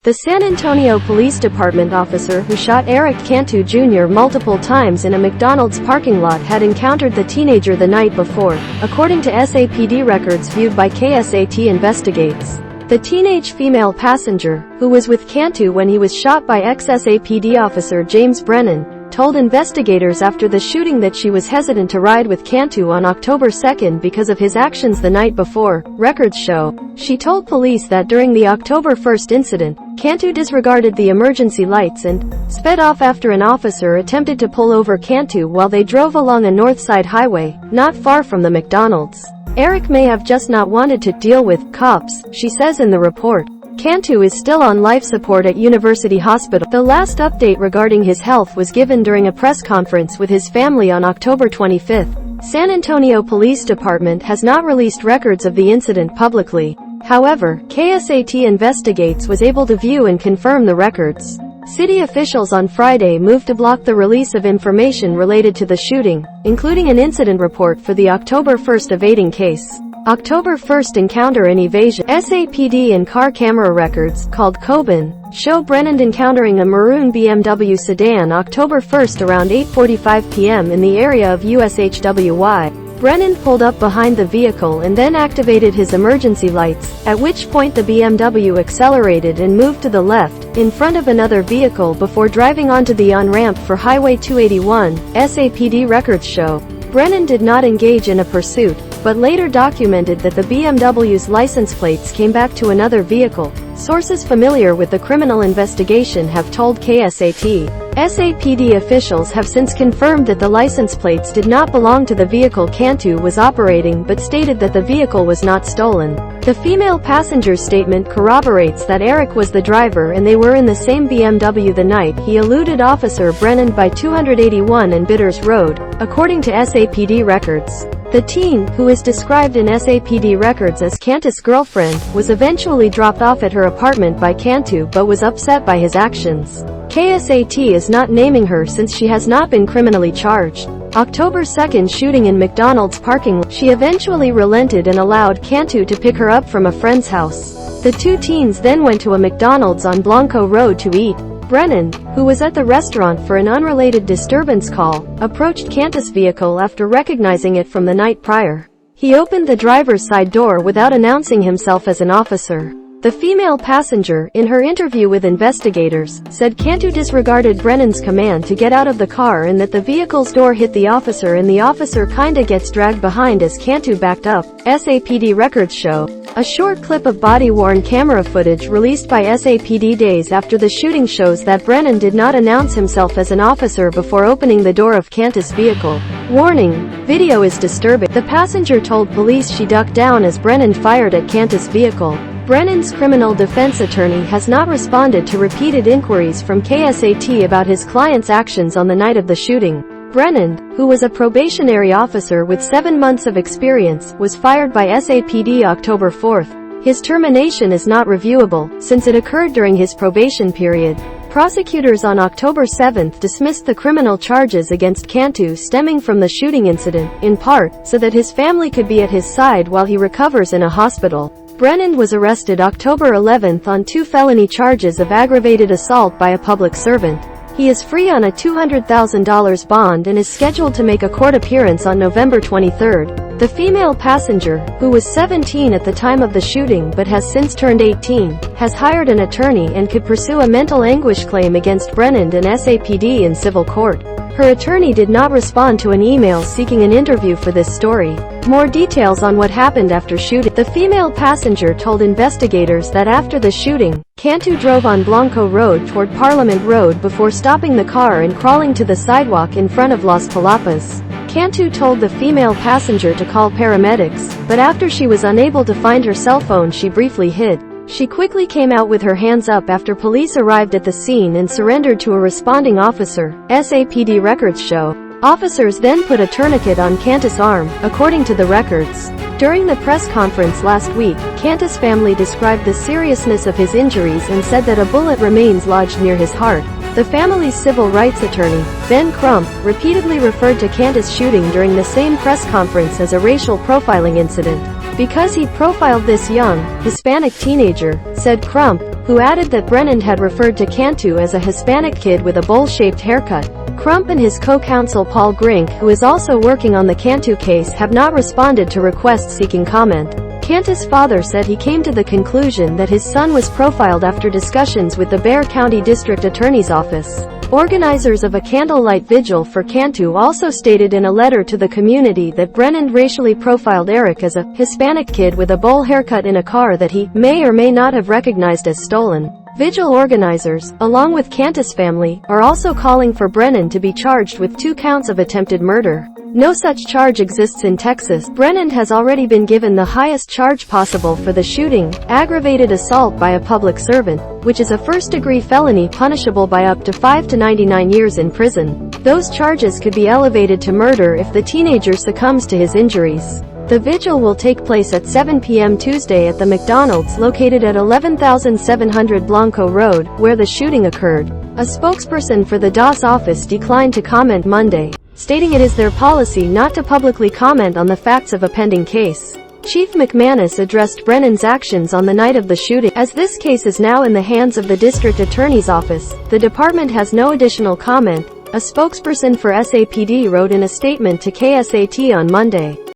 The San Antonio Police Department officer who shot Erik Cantu Jr. multiple times in a McDonald's parking lot had encountered the teenager the night before, according to SAPD records viewed by KSAT Investigates. The teenage female passenger, who was with Cantu when he was shot by ex-SAPD officer James Brennan, told investigators after the shooting that she was hesitant to ride with Cantu on October 2 because of his actions the night before, records show. She told police that during the October 1 incident, Cantu disregarded the emergency lights and sped off after an officer attempted to pull over Cantu while they drove along a north side highway, not far from the McDonald's. Erik may have just not wanted to deal with cops, she says in the report. Cantu is still on life support at University Hospital. The last update regarding his health was given during a press conference with his family on October 25. San Antonio Police Department has not released records of the incident publicly. However, KSAT Investigates was able to view and confirm the records. City officials on Friday moved to block the release of information related to the shooting, including an incident report for the October 1 evading case. October 1 encounter and evasion. SAPD and car camera records, called Coben, show Brennan encountering a maroon BMW sedan October 1 around 8:45 p.m. in the area of USHWY. Brennan pulled up behind the vehicle and then activated his emergency lights, at which point the BMW accelerated and moved to the left, in front of another vehicle before driving onto the on-ramp for Highway 281, SAPD records show. Brennan did not engage in a pursuit, but later documented that the BMW's license plates came back to another vehicle. Sources familiar with the criminal investigation have told KSAT. SAPD officials have since confirmed that the license plates did not belong to the vehicle Cantu was operating but stated that the vehicle was not stolen. The female passenger's statement corroborates that Erik was the driver and they were in the same BMW the night he eluded Officer Brennan by 281 and Bitters Road, according to SAPD records. The teen, who is described in SAPD records as Cantu's girlfriend, was eventually dropped off at her apartment by Cantu but was upset by his actions. KSAT is not naming her since she has not been criminally charged. October 2 shooting in McDonald's parking lot. She eventually relented and allowed Cantu to pick her up from a friend's house. The two teens then went to a McDonald's on Blanco Road to eat. Brennan, who was at the restaurant for an unrelated disturbance call, approached Cantu's vehicle after recognizing it from the night prior. He opened the driver's side door without announcing himself as an officer. The female passenger, in her interview with investigators, said Cantu disregarded Brennan's command to get out of the car and that the vehicle's door hit the officer and the officer kinda gets dragged behind as Cantu backed up, SAPD records show. A short clip of body-worn camera footage released by SAPD days after the shooting shows that Brennan did not announce himself as an officer before opening the door of Cantu's vehicle. Warning: video is disturbing. The passenger told police she ducked down as Brennan fired at Cantu's vehicle. Brennan's criminal defense attorney has not responded to repeated inquiries from KSAT about his client's actions on the night of the shooting. Brennan, who was a probationary officer with 7 months of experience, was fired by SAPD October 4. His termination is not reviewable, since it occurred during his probation period. Prosecutors on October 7 dismissed the criminal charges against Cantu stemming from the shooting incident, in part, so that his family could be at his side while he recovers in a hospital. Brennan was arrested October 11 on 2 felony charges of aggravated assault by a public servant. He is free on a $200,000 bond and is scheduled to make a court appearance on November 23. The female passenger, who was 17 at the time of the shooting but has since turned 18, has hired an attorney and could pursue a mental anguish claim against Brennan and SAPD in civil court. Her attorney did not respond to an email seeking an interview for this story. More details on what happened after shooting. The female passenger told investigators that after the shooting, Cantu drove on Blanco Road toward Parliament Road before stopping the car and crawling to the sidewalk in front of Las Palapas. Cantu told the female passenger to call paramedics, but after she was unable to find her cell phone she briefly hid. She quickly came out with her hands up after police arrived at the scene and surrendered to a responding officer, SAPD records show. Officers then put a tourniquet on Cantu's arm, according to the records. During the press conference last week, Cantu's family described the seriousness of his injuries and said that a bullet remains lodged near his heart. The family's civil rights attorney, Ben Crump, repeatedly referred to Cantu's shooting during the same press conference as a racial profiling incident. Because he profiled this young, Hispanic teenager, said Crump, who added that Brennan had referred to Cantu as a Hispanic kid with a bowl-shaped haircut. Crump and his co-counsel Paul Grink, who is also working on the Cantu case, have not responded to requests seeking comment. Cantu's father said he came to the conclusion that his son was profiled after discussions with the Bexar County District Attorney's Office. Organizers of a candlelight vigil for Cantu also stated in a letter to the community that Brennan racially profiled Erik as a Hispanic kid with a bowl haircut in a car that he may or may not have recognized as stolen. Vigil organizers, along with Cantu's family, are also calling for Brennan to be charged with 2 counts of attempted murder. No such charge exists in Texas. Brennan has already been given the highest charge possible for the shooting, aggravated assault by a public servant, which is a first-degree felony punishable by up to 5 to 99 years in prison. Those charges could be elevated to murder if the teenager succumbs to his injuries. The vigil will take place at 7 p.m. Tuesday at the McDonald's located at 11,700 Blanco Road, where the shooting occurred. A spokesperson for the DAS office declined to comment Monday, stating it is their policy not to publicly comment on the facts of a pending case. Chief McManus addressed Brennan's actions on the night of the shooting. As this case is now in the hands of the district attorney's office, the department has no additional comment, a spokesperson for SAPD wrote in a statement to KSAT on Monday.